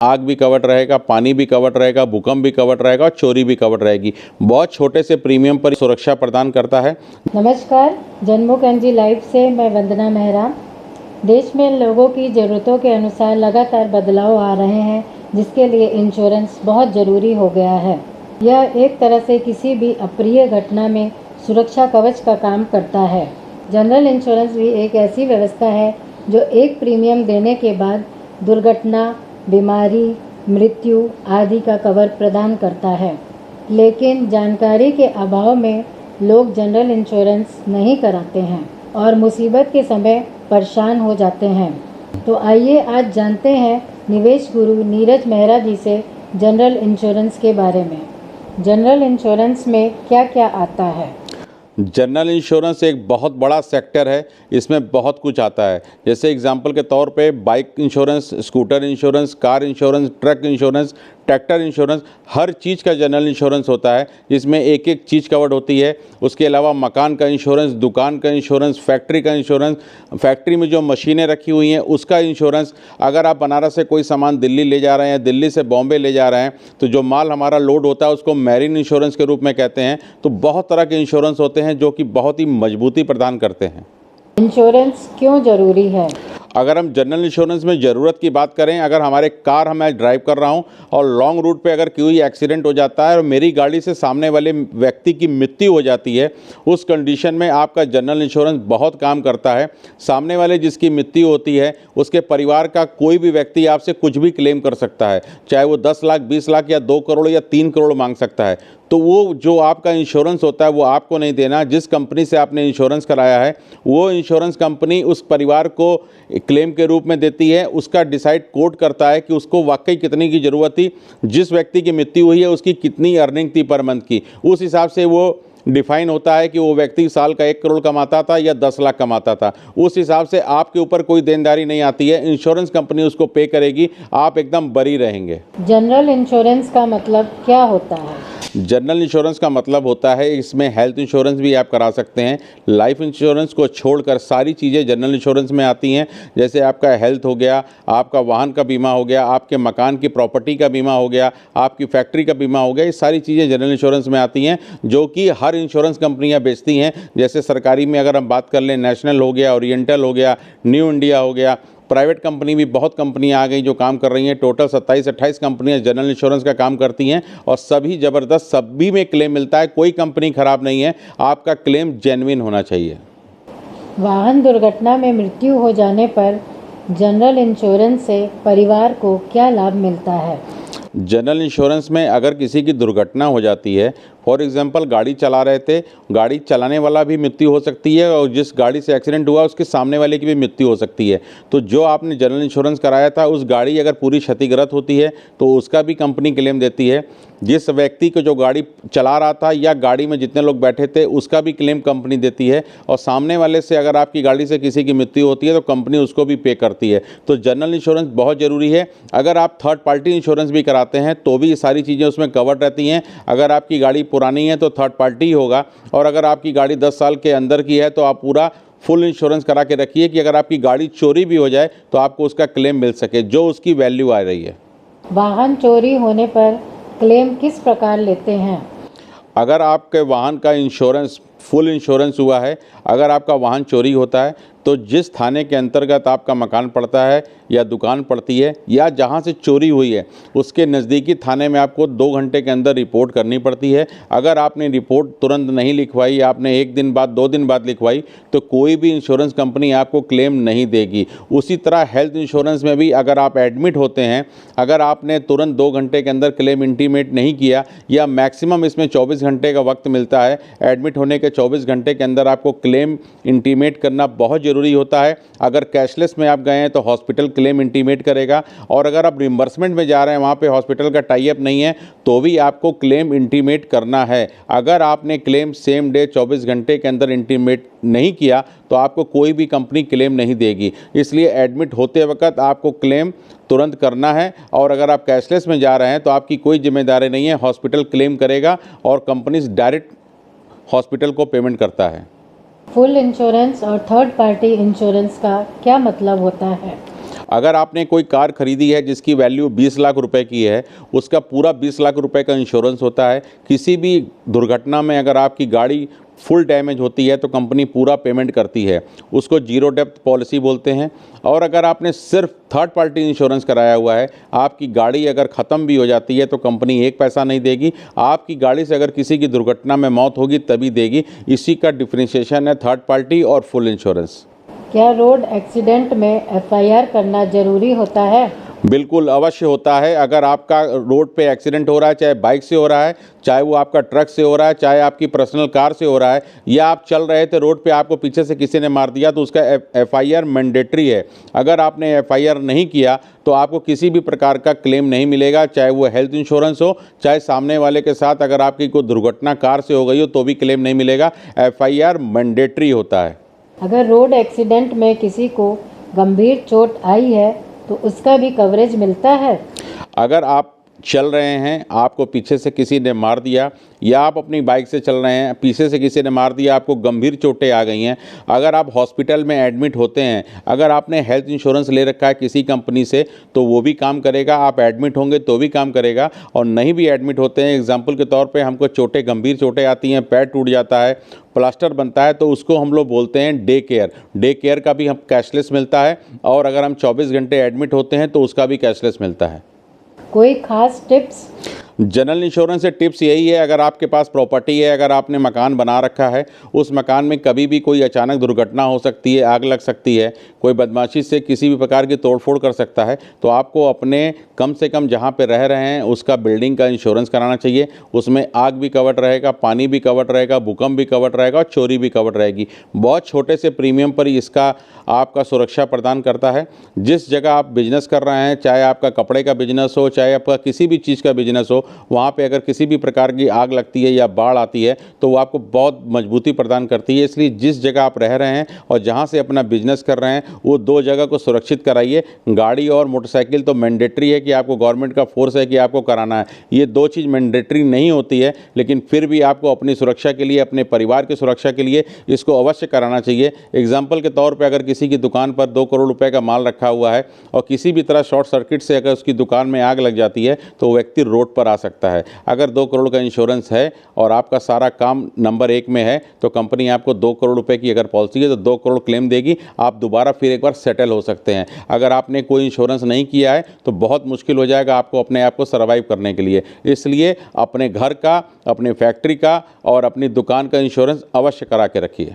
आग भी कवर्ड रहेगा, पानी भी कवर्ड रहेगा, भूकंप भी कवर्ड रहेगा और चोरी भी कवर्ड रहेगी। बहुत छोटे से प्रीमियम पर सुरक्षा प्रदान करता है। नमस्कार, जनमुख एनजी लाइव से मैं वंदना मेहरा। देश में लोगों की ज़रूरतों के अनुसार लगातार बदलाव आ रहे हैं, जिसके लिए इंश्योरेंस बहुत ज़रूरी हो गया है। यह एक तरह से किसी भी अप्रिय घटना में सुरक्षा कवच का काम करता है। जनरल इंश्योरेंस भी एक ऐसी व्यवस्था है जो एक प्रीमियम देने के बाद दुर्घटना, बीमारी, मृत्यु आदि का कवर प्रदान करता है। लेकिन जानकारी के अभाव में लोग जनरल इंश्योरेंस नहीं कराते हैं और मुसीबत के समय परेशान हो जाते हैं। तो आइए आज जानते हैं निवेश गुरु नीरज मेहरा जी से जनरल इंश्योरेंस के बारे में। जनरल इंश्योरेंस में क्या क्या आता है? जनरल इंश्योरेंस एक बहुत बड़ा सेक्टर है, इसमें बहुत कुछ आता है। जैसे एग्जांपल के तौर पे bike insurance, scooter insurance, car insurance, truck insurance, tractor insurance, हर चीज़ का जनरल इंश्योरेंस होता है, जिसमें एक एक चीज़ कवर्ड होती है। उसके अलावा मकान का इंश्योरेंस, दुकान का इंश्योरेंस, फैक्ट्री का इंश्योरेंस, फैक्ट्री में जो मशीनें रखी हुई हैं उसका इंश्योरेंस। अगर आप बनारस से कोई सामान दिल्ली ले जा रहे हैं, दिल्ली से बॉम्बे ले जा रहे हैं, तो जो माल हमारा लोड होता है उसको मैरीन इंश्योरेंस के रूप में कहते हैं। तो बहुत तरह के इंश्योरेंस होते हैं जो कि बहुत ही मजबूती प्रदान करते हैं। इंश्योरेंस क्यों ज़रूरी है? अगर हम जनरल इंश्योरेंस में ज़रूरत की बात करें, अगर हमारे कार मैं ड्राइव कर रहा हूं और लॉन्ग रूट पे अगर कोई एक्सीडेंट हो जाता है और मेरी गाड़ी से सामने वाले व्यक्ति की मृत्यु हो जाती है, उस कंडीशन में आपका जनरल इंश्योरेंस बहुत काम करता है। सामने वाले जिसकी मृत्यु होती है उसके परिवार का कोई भी व्यक्ति आपसे कुछ भी क्लेम कर सकता है, चाहे वो 10 लाख, 20 लाख या 2 करोड़ या 3 करोड़ मांग सकता है। तो वो जो आपका इंश्योरेंस होता है वो आपको नहीं देना। जिस कंपनी से आपने इंश्योरेंस कराया है वो इंश्योरेंस कंपनी उस परिवार को क्लेम के रूप में देती है। उसका डिसाइड कोर्ट करता है कि उसको वाकई कितने की ज़रूरत थी, जिस व्यक्ति की मृत्यु हुई है उसकी कितनी अर्निंग थी पर मंथ की। उस हिसाब से वो डिफाइन होता है कि वो व्यक्ति साल का 1 करोड़ कमाता था या 10 लाख कमाता था। उस हिसाब से आपके ऊपर कोई देनदारी नहीं आती है, इंश्योरेंस कंपनी उसको पे करेगी, आप एकदम बरी रहेंगे। जनरल इंश्योरेंस का मतलब क्या होता है? जनरल इंश्योरेंस का मतलब होता है इसमें हेल्थ इंश्योरेंस भी आप करा सकते हैं। लाइफ इंश्योरेंस को छोड़कर सारी चीज़ें जनरल इंश्योरेंस में आती हैं। जैसे आपका हेल्थ हो गया, आपका वाहन का बीमा हो गया, आपके मकान की प्रॉपर्टी का बीमा हो गया, आपकी फैक्ट्री का बीमा हो गया। ये सारी चीज़ें जनरल इंश्योरेंस में आती हैं जो कि हर इंश्योरेंस कंपनियां बेचती हैं। जैसे सरकारी में अगर हम बात कर लें, नेशनल हो गया, ओरिएंटल हो गया, न्यू इंडिया हो गया। प्राइवेट कंपनी भी बहुत कंपनियां आ गई जो काम कर रही हैं। टोटल 27-28 कंपनियां जनरल इंश्योरेंस का काम करती हैं और सभी ज़बरदस्त, सभी में क्लेम मिलता है। कोई कंपनी खराब नहीं है, आपका क्लेम जेन्युइन होना चाहिए। वाहन दुर्घटना में मृत्यु हो जाने पर जनरल इंश्योरेंस से परिवार को क्या लाभ मिलता है? जनरल इंश्योरेंस में अगर किसी की दुर्घटना हो जाती है, फॉर एग्जांपल गाड़ी चला रहे थे, गाड़ी चलाने वाला भी मृत्यु हो सकती है और जिस गाड़ी से एक्सीडेंट हुआ उसके सामने वाले की भी मृत्यु हो सकती है। तो जो आपने जनरल इंश्योरेंस कराया था उस गाड़ी अगर पूरी क्षतिग्रस्त होती है तो उसका भी कंपनी क्लेम देती है। जिस व्यक्ति को जो गाड़ी चला रहा था या गाड़ी में जितने लोग बैठे थे उसका भी क्लेम कंपनी देती है। और सामने वाले से अगर आपकी गाड़ी से किसी की मृत्यु होती है तो कंपनी उसको भी पे करती है। तो जनरल इंश्योरेंस बहुत ज़रूरी है। अगर आप थर्ड पार्टी इंश्योरेंस भी कराते हैं तो भी ये सारी चीज़ें उसमें कवर रहती हैं। अगर आपकी गाड़ी पुरानी है तो थर्ड पार्टी होगा, और अगर आपकी गाड़ी 10 साल के अंदर की है तो आप पूरा फुल इंश्योरेंस करा के रखिए कि अगर आपकी गाड़ी चोरी भी हो जाए तो आपको उसका क्लेम मिल सके जो उसकी वैल्यू आ रही है। वाहन चोरी होने पर क्लेम किस प्रकार लेते हैं? अगर आपके वाहन का इंश्योरेंस फुल इंश्योरेंस हुआ है, अगर आपका वाहन चोरी होता है तो जिस थाने के अंतर्गत आपका मकान पड़ता है या दुकान पड़ती है या जहां से चोरी हुई है उसके नज़दीकी थाने में आपको 2 घंटे के अंदर रिपोर्ट करनी पड़ती है। अगर आपने रिपोर्ट तुरंत नहीं लिखवाई, आपने 1 दिन बाद, 2 दिन बाद लिखवाई, तो कोई भी इंश्योरेंस कंपनी आपको क्लेम नहीं देगी। उसी तरह हेल्थ इंश्योरेंस में भी अगर आप एडमिट होते हैं, अगर आपने तुरंत 2 घंटे के अंदर क्लेम इंटीमेट नहीं किया या मैक्सिमम इसमें 24 घंटे का वक्त मिलता है, एडमिट होने के 24 घंटे के अंदर आपको क्लेम इंटीमेट करना बहुत ज़रूरी होता है। अगर कैशलेस में आप गए हैं तो हॉस्पिटल क्लेम इंटीमेट करेगा, और अगर आप रिम्बर्समेंट में जा रहे हैं, वहाँ पे हॉस्पिटल का टाई अप नहीं है, तो भी आपको क्लेम इंटीमेट करना है। अगर आपने क्लेम सेम डे 24 घंटे के अंदर इंटीमेट नहीं किया तो आपको कोई भी कंपनी क्लेम नहीं देगी। इसलिए एडमिट होते वक्त आपको क्लेम तुरंत करना है, और अगर आप कैशलेस में जा रहे हैं तो आपकी कोई जिम्मेदारी नहीं है, हॉस्पिटल क्लेम करेगा और कंपनी डायरेक्ट हॉस्पिटल को पेमेंट करता है। फुल इंश्योरेंस और थर्ड पार्टी इंश्योरेंस का क्या मतलब होता है? अगर आपने कोई कार खरीदी है जिसकी वैल्यू 20 लाख रुपए की है, उसका पूरा 20 लाख रुपए का इंश्योरेंस होता है। किसी भी दुर्घटना में अगर आपकी गाड़ी फुल डैमेज होती है तो कंपनी पूरा पेमेंट करती है, उसको जीरो डेप्थ पॉलिसी बोलते हैं। और अगर आपने सिर्फ थर्ड पार्टी इंश्योरेंस कराया हुआ है, आपकी गाड़ी अगर ख़त्म भी हो जाती है तो कंपनी एक पैसा नहीं देगी। आपकी गाड़ी से अगर किसी की दुर्घटना में मौत होगी तभी देगी। इसी का डिफरेंशिएशन है थर्ड पार्टी और फुल इंश्योरेंस। क्या रोड एक्सीडेंट में एफआईआर करना जरूरी होता है? बिल्कुल अवश्य होता है। अगर आपका रोड पे एक्सीडेंट हो रहा है, चाहे बाइक से हो रहा है, चाहे वो आपका ट्रक से हो रहा है, चाहे आपकी पर्सनल कार से हो रहा है, या आप चल रहे थे रोड पे आपको पीछे से किसी ने मार दिया, तो उसका एफआईआर मैंडेटरी है। अगर आपने एफआईआर नहीं किया तो आपको किसी भी प्रकार का क्लेम नहीं मिलेगा, चाहे वो हेल्थ इंश्योरेंस हो, चाहे सामने वाले के साथ अगर आपकी कोई दुर्घटना कार से हो गई हो तो भी क्लेम नहीं मिलेगा। एफआईआर मैंडेटरी होता है। अगर रोड एक्सीडेंट में किसी को गंभीर चोट आई है तो उसका भी कवरेज मिलता है? अगर आप चल रहे हैं, आपको पीछे से किसी ने मार दिया, या आप अपनी बाइक से चल रहे हैं, पीछे से किसी ने मार दिया, आपको गंभीर चोटें आ गई हैं, अगर आप हॉस्पिटल में एडमिट होते हैं, अगर आपने हेल्थ इंश्योरेंस ले रखा है किसी कंपनी से तो वो भी काम करेगा। आप एडमिट होंगे तो भी काम करेगा, और नहीं भी एडमिट होते हैं, एग्जाम्पल के तौर पे हमको चोटें, गंभीर चोटें आती हैं, पैर टूट जाता है, प्लास्टर बनता है, तो उसको हम लोग बोलते हैं डे केयर। डे केयर का भी हम कैशलेस मिलता है, और अगर हम 24 घंटे एडमिट होते हैं तो उसका भी कैशलेस मिलता है। कोई खास टिप्स? जनरल इंश्योरेंस से टिप्स यही है, अगर आपके पास प्रॉपर्टी है, अगर आपने मकान बना रखा है, उस मकान में कभी भी कोई अचानक दुर्घटना हो सकती है, आग लग सकती है, कोई बदमाशी से किसी भी प्रकार की तोड़फोड़ कर सकता है, तो आपको अपने कम से कम जहाँ पे रह रहे हैं उसका बिल्डिंग का इंश्योरेंस कराना चाहिए। उसमें आग भी कवर्ड रहेगा, पानी भी कवर्ड रहेगा, भूकंप भी कवर्ड रहेगा, और चोरी भी कवर्ड रहेगी। बहुत छोटे से प्रीमियम पर ही इसका आपका सुरक्षा प्रदान करता है। जिस जगह आप बिजनेस कर रहे हैं, चाहे आपका कपड़े का बिजनेस हो, चाहे आपका किसी भी चीज़ का बिजनेस हो, वहाँ पे अगर किसी भी प्रकार की आग लगती है या बाढ़ आती है तो वो आपको बहुत मजबूती प्रदान करती है। इसलिए जिस जगह आप रह रहे हैं और जहाँ से अपना बिजनेस कर रहे हैं, वो दो जगह को सुरक्षित कराइए। गाड़ी और मोटरसाइकिल तो मैंडेटरी है कि आपको गवर्नमेंट का फोर्स है कि आपको कराना है, ये दो चीज़ मैंडेटरी नहीं होती है, लेकिन फिर भी आपको अपनी सुरक्षा के लिए, अपने परिवार की सुरक्षा के लिए इसको अवश्य कराना चाहिए। एग्जाम्पल के तौर पर अगर किसी की दुकान पर 2 करोड़ रुपये का माल रखा हुआ है और किसी भी तरह शॉर्ट सर्किट से अगर उसकी दुकान में आग लग जाती है तो वो व्यक्ति रोड पर आ सकता है। अगर 2 करोड़ का इंश्योरेंस है और आपका सारा काम नंबर 1 में है तो कंपनी आपको 2 करोड़ रुपए की अगर पॉलिसी है तो 2 करोड़ क्लेम देगी, आप दोबारा फिर एक बार सेटल हो सकते हैं। अगर आपने कोई इंश्योरेंस नहीं किया है तो बहुत मुश्किल हो जाएगा आपको अपने आप को सर्वाइव करने के लिए। इसलिए अपने घर का, अपने फैक्ट्री का और अपनी दुकान का इंश्योरेंस अवश्य करा के रखिए।